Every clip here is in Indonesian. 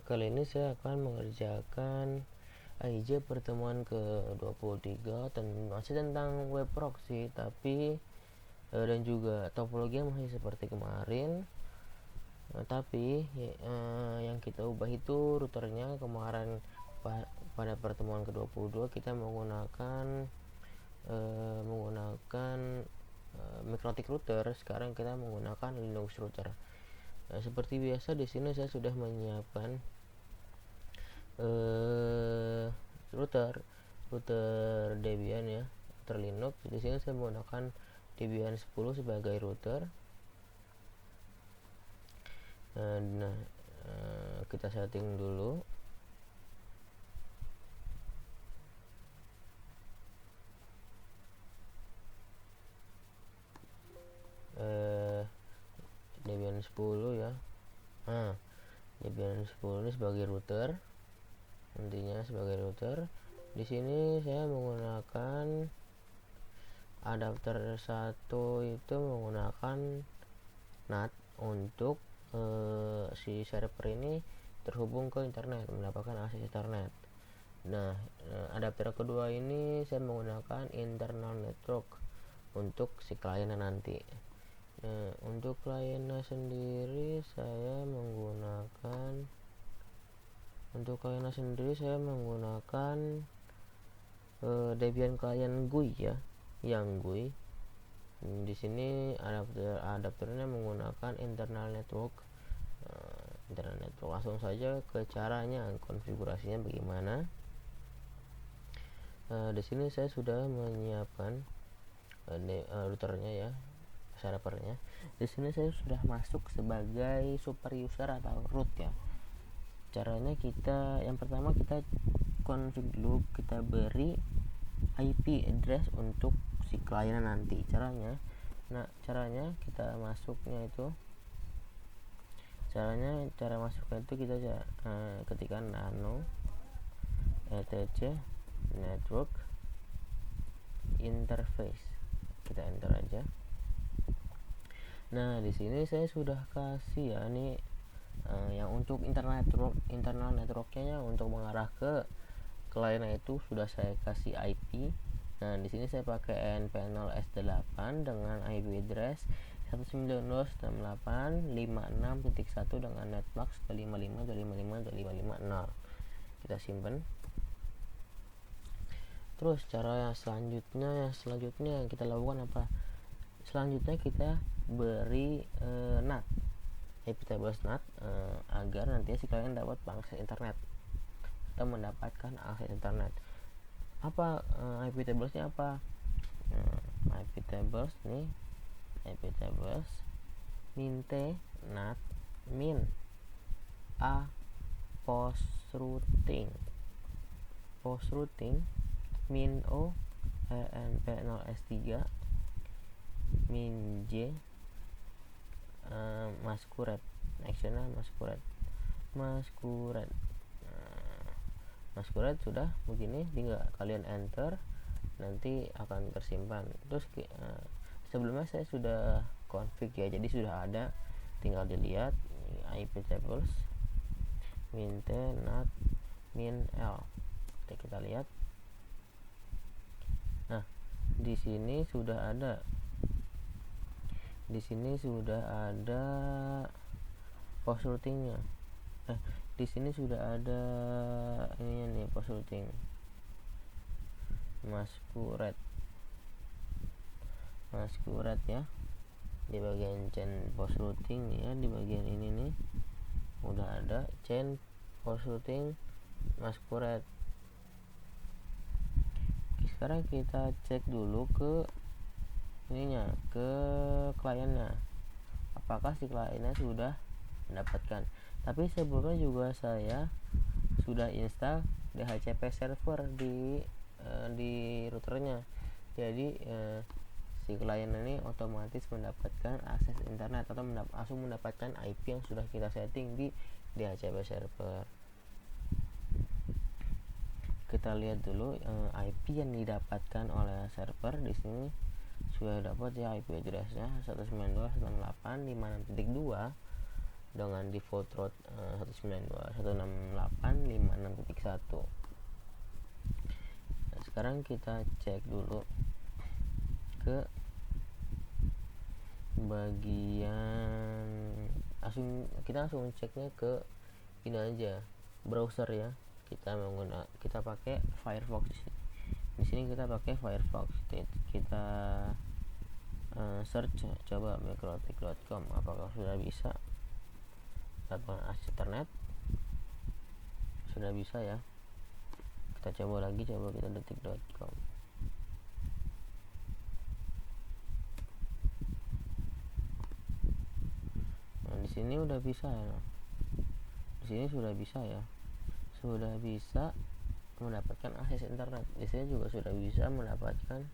Kali ini saya akan mengerjakan IJ pertemuan ke-23 dan masih tentang web proxy, tapi dan juga topologi masih seperti kemarin. Tapi yang kita ubah itu routernya. Kemarin pada pertemuan ke-22 kita menggunakan Mikrotik router. Sekarang kita menggunakan Linux router. Seperti biasa di sini saya sudah menyiapkan router Debian ya, router Linux. Di sini saya menggunakan Debian 10 sebagai router. Nah, kita setting dulu. Debian 10 ya. Debian 10 ini sebagai router. Nantinya sebagai router. Di sini saya menggunakan adapter 1 itu menggunakan NAT untuk si server ini terhubung ke internet, mendapatkan akses internet. Nah, adapter kedua ini saya menggunakan internal network untuk si kliennya nanti. Nah, untuk kliennya sendiri saya menggunakan Debian client GUI ya, yang GUI. Di sini adapternya menggunakan internal network. Langsung saja ke caranya, konfigurasinya bagaimana. Di sini saya sudah menyiapkan routernya ya, servernya. Di sini saya sudah masuk sebagai super user atau root ya. Caranya yang pertama kita config dulu, kita beri IP address untuk si klien nanti. Caranya kita masuknya itu, cara masuknya itu kita ketikkan nano etc network interface, kita enter aja. Nah, di sini saya sudah kasih ya, ini yang untuk internal networknya untuk mengarah ke kliennya itu sudah saya kasih IP. Nah, di sini saya pakai npnl s8 dengan IP address 192.168.56.1 dengan netmask 255.255.250. Kita simpan. Terus cara yang selanjutnya kita lakukan apa? Selanjutnya kita beri NAT, IP tables NAT, agar nanti si klien dapat akses internet atau mendapatkan akses internet. Apa IP tablesnya apa? IP tables nih, IP tables min t nat min a post routing min o npnl s3 min j masquerade actionnya masquerade sudah begini, tinggal kalian enter, nanti akan tersimpan. Terus sebelumnya saya sudah config ya, jadi sudah ada, tinggal dilihat IP tables min t nat min l. Kita lihat. Nah, di sini sudah ada post routingnya. Di sini sudah ada ininya nih, post routing masquerade ya, di bagian chain post routing ya, di bagian ini nih udah ada chain post routing masquerade. Sekarang kita cek dulu ke ininya, ke kliennya, apakah si kliennya sudah mendapatkan. Tapi sebelumnya juga saya sudah install DHCP server di routernya. Jadi si klien ini otomatis mendapatkan akses internet atau langsung mendapatkan IP yang sudah kita setting di DHCP server. Kita lihat dulu IP yang didapatkan oleh server. Di sini sudah dapat ya IP addressnya 192.168.56.2. dengan default root 192.168.56.1. Nah, sekarang kita cek dulu ke bagian kita langsung ceknya ke ini aja, browser ya. Kita pakai Firefox. Di sini kita pakai Firefox. Kita search coba microtik.com, apakah sudah bisa dapat akses internet. Sudah bisa ya. Kita coba lagi, coba kita detik.com. Nah, di sini udah bisa ya. Di sini sudah bisa ya. Sudah bisa mendapatkan akses internet. Di sini juga sudah bisa mendapatkan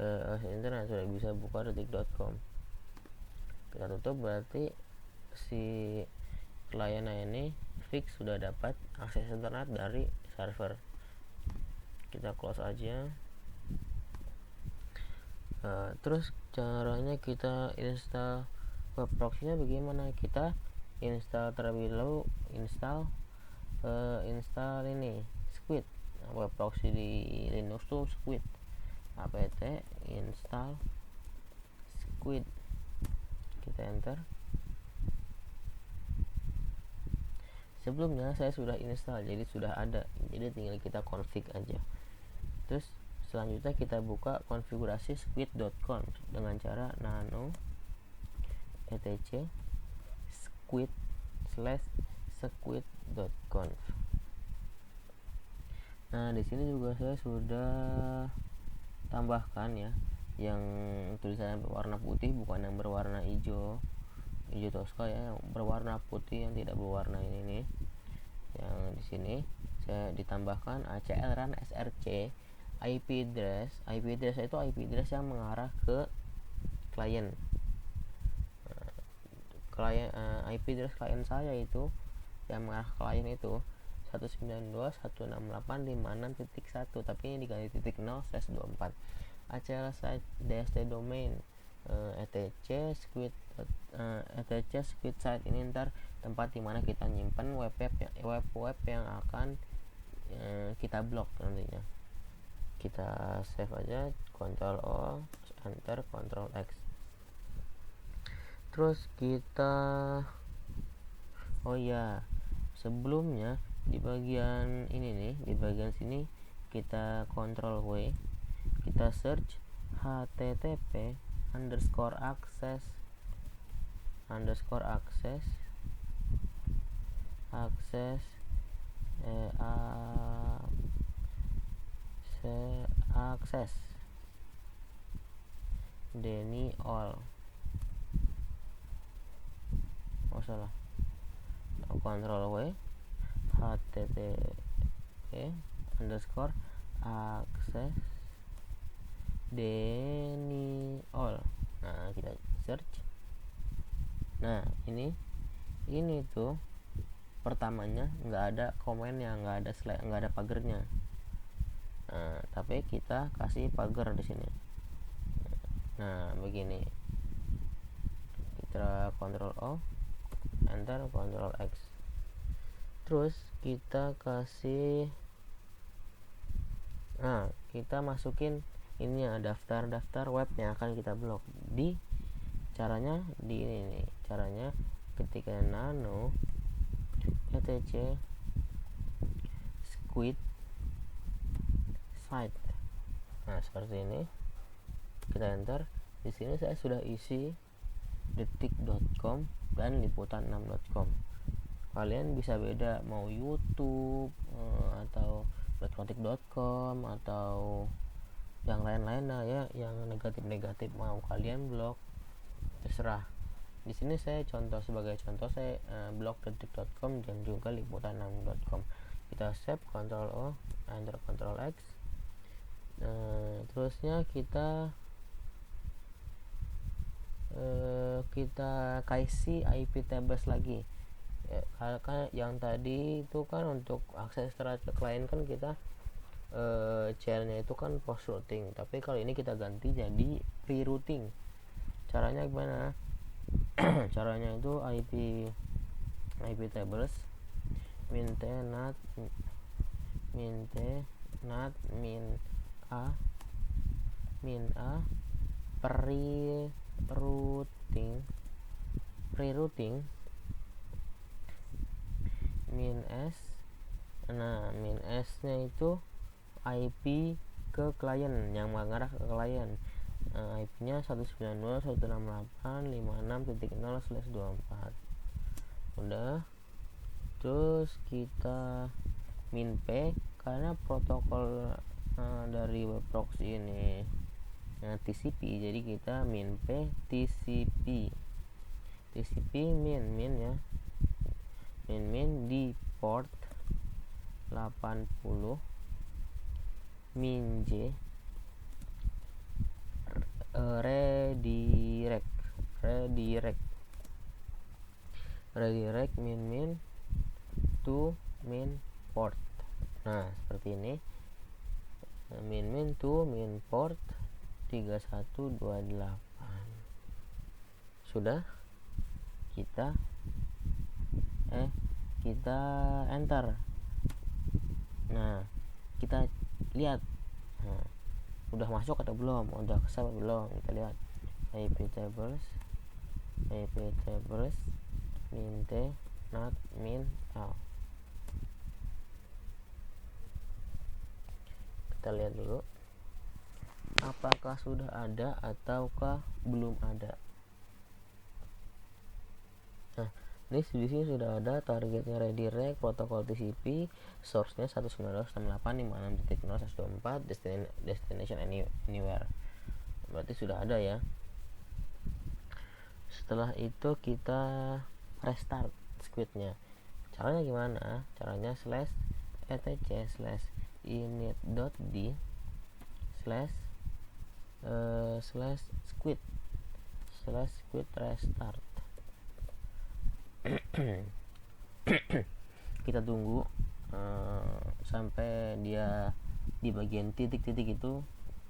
akses internet, sudah bisa buka detik.com. Kita tutup, berarti si klien ini fix sudah dapat akses internet dari server. Kita close aja. Terus caranya kita install web proxy-nya bagaimana? Kita install terlebih dahulu, install ini Squid. Web proxy di Linux tuh Squid, apt install Squid. Kita enter. Sebelumnya saya sudah install, jadi sudah ada, jadi tinggal kita config aja. Terus selanjutnya kita buka konfigurasi squid.conf dengan cara nano etc squid/squid.conf. Nah, di sini juga saya sudah tambahkan ya, yang tulisannya berwarna putih, bukan yang berwarna hijau Tosca ya, yang berwarna putih, yang tidak berwarna ini nih. Yang di sini saya ditambahkan ACL run src IP address. IP address itu IP address yang mengarah ke klien. IP address klien saya itu yang mengarah ke klien itu 192.168.56.1, tapi ini diganti .0/24. ACL site DST domain etc squid site ini ntar tempat dimana kita nyimpan web yang akan kita blok nantinya. Kita save aja, Ctrl O, enter, Ctrl X. Terus kita sebelumnya di bagian ini nih, di bagian sini kita Ctrl W, kita search http access denial salah, Ctrl W, http access denial. Nah, kita search. Nah, ini tuh pertamanya nggak ada komennya, nggak ada pagernya. Nah, tapi kita kasih pagar di sini. Nah, begini. Kita Ctrl O, enter, Ctrl X. Terus kita kasih, kita masukin ini ya, daftar web yang akan kita blok. Caranya di ini nih. Caranya ketika nano etc squid site. Nah, seperti ini. Kita enter. Di sini saya sudah isi detik.com dan liputan6.com. Kalian bisa beda mau YouTube atau microtik.com atau yang lain-lain ya, yang negatif mau kalian blok, terserah. Di sini saya sebagai contoh saya blok detik.com dan juga liputan6.com. Kita save, Ctrl O, enter, Ctrl X. Terusnya kita kasih IP tables lagi. Kan yang tadi itu kan untuk akses internet ke klien kan kita channelnya itu kan post routing, tapi kali ini kita ganti jadi pre routing. Caranya gimana? Caranya itu IP tables min t nat min a pre-routing min s. Nah, min s nya itu IP ke klien, yang mengarah ke klien. IP nya 192.168.56.0/24. Udah. Terus kita min p, karena protokol dari web proxy ini TCP, jadi kita min p TCP min ya, min di port 80, min j redirect min to min port. Nah, seperti ini, min to min port 3128. Sudah, kita enter. Nah, kita lihat, nah, udah masuk atau belum, udah kesal atau belum. Kita lihat IP tables min t nat min l. Kita lihat dulu apakah sudah ada ataukah belum ada. Nah, ini di sini sudah ada targetnya redirect, protokol TCP, source-nya 192.168.56.0/124, destination anywhere. Berarti sudah ada ya. Setelah itu kita restart squid-nya. Caranya gimana? Caranya /etc/init.d /squid restart. Kita tunggu sampai dia di bagian titik-titik itu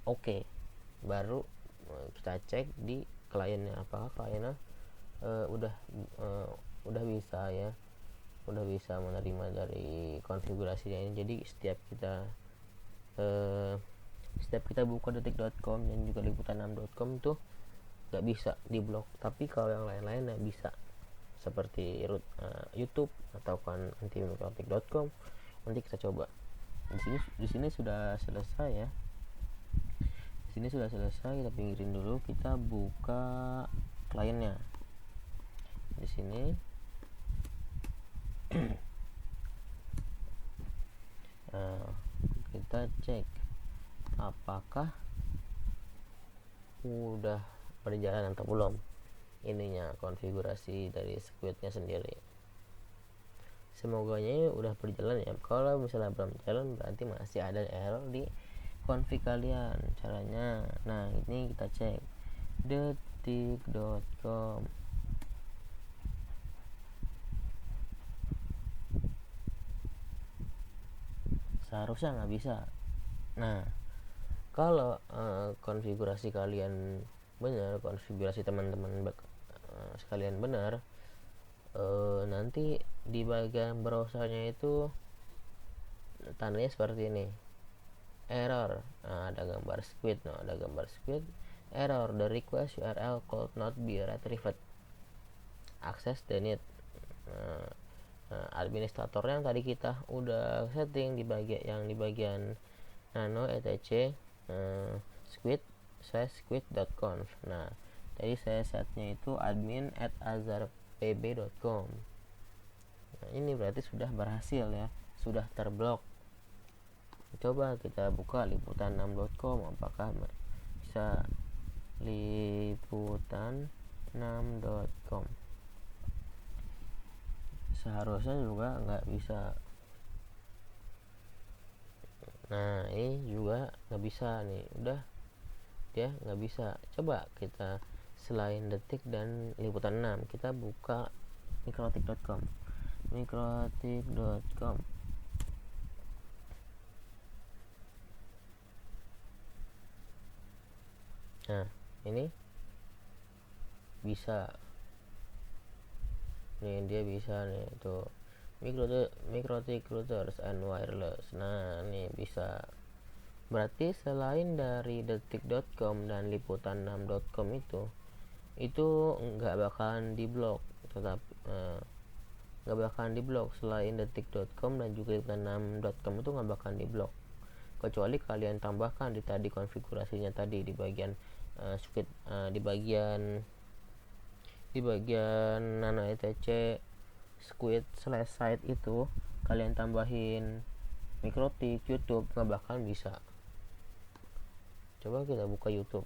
oke. Baru kita cek di kliennya, apakah kliennya udah bisa ya, udah bisa menerima dari konfigurasinya ini. Jadi setiap kita buka detik.com dan juga liputan6.com tuh nggak bisa diblok, tapi kalau yang lain-lain ya bisa, seperti YouTube atau kan antimikrotik.com. Nanti kita coba. Di sini sudah selesai ya. Di sini sudah selesai. Kita pinggirin dulu. Kita buka kliennya. Di sini kita cek apakah udah berjalan atau belum ininya, konfigurasi dari squidnya sendiri. Semoganya udah berjalan ya. Kalau misalnya belum jalan, berarti masih ada error di config kalian. Caranya, nah ini kita cek detik.com. Seharusnya nggak bisa. Nah, kalau konfigurasi kalian benar, konfigurasi teman-teman sekalian benar, nanti di bagian browsernya itu tandanya seperti ini, error. Nah, ada gambar squid. Error, the request URL could not be retrieved, access denied. Administratornya yang tadi kita udah setting di bagian nano etc squid.conf. Nah, tadi saya setnya itu admin@azarpb.com. Nah, ini berarti sudah berhasil ya, sudah terblok. Coba kita buka liputan6.com, apakah bisa liputan6.com. Seharusnya juga nggak bisa. Nah, ini juga nggak bisa nih, udah dia nggak bisa. Coba kita selain detik dan liputan 6, kita buka mikrotik.com. Nah, ini bisa nih dia bisa nih tuh Mikrotik routers and wireless. Nah nih bisa. Berarti selain dari detik.com dan liputan6.com itu nggak bakalan diblok, tetapi nggak bakalan diblok. Selain detik.com dan juga liputan6.com itu nggak bakalan diblok, kecuali kalian tambahkan di tadi konfigurasinya tadi di bagian di bagian nano etc squid slash site itu kalian tambahin mikrotik YouTube, nggak bakal bisa. Coba kita buka YouTube.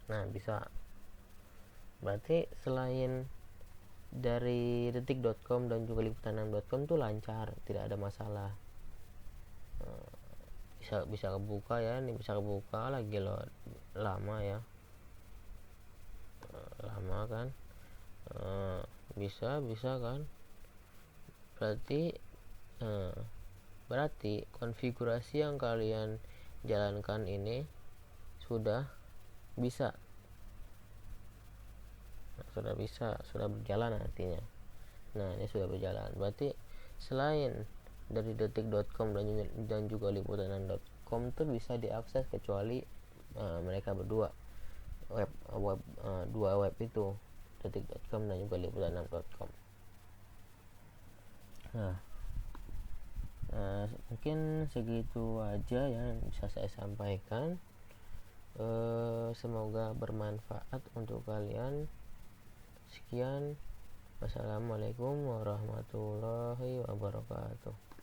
Nah bisa. Berarti selain dari detik.com dan juga liputan6.com tuh lancar, tidak ada masalah. Bisa kebuka ya, ini bisa kebuka lagi loh, lama ya, lama kan. Bisa kan. Berarti konfigurasi yang kalian jalankan ini sudah bisa, sudah berjalan artinya. Nah ini sudah berjalan, berarti selain dari detik.com dan juga liputan6.com itu bisa diakses kecuali mereka berdua, dua web itu, detik.com dan juga liputan6.com. Nah mungkin segitu aja yang bisa saya sampaikan. Semoga bermanfaat untuk kalian. Sekian, wassalamualaikum warahmatullahi wabarakatuh.